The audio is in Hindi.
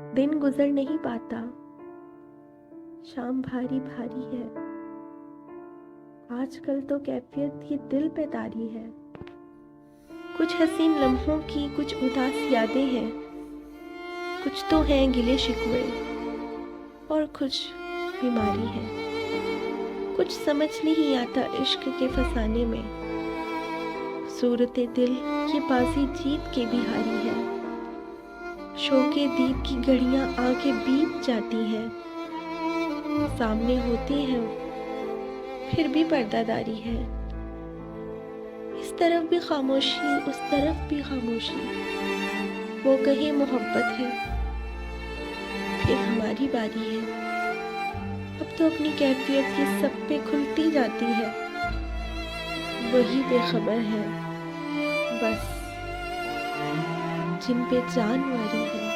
दिन गुजर नहीं पाता, शाम भारी भारी है। आजकल तो कैफियत ये दिल पे तारी है। कुछ हसीन लम्हों की कुछ उदास यादें हैं, कुछ तो हैं गिले शिकवे और कुछ बीमारी है। कुछ समझ नहीं आता इश्क के फसाने में, सूरते दिल ये बाजी जीत के भी हारी है। शौके दीद की घड़ियां आगे बीत जाती हैं, सामने होते हैं फिर भी पर्दादारी है। इस तरफ भी खामोशी, उस तरफ भी खामोशी। वो कहे मोहब्बत है, फिर हमारी बारी है। अब तो अपनी कैफियत ये सब पे खुलती जाती है, वही बेखबर है बस जिन पे जान वारी है।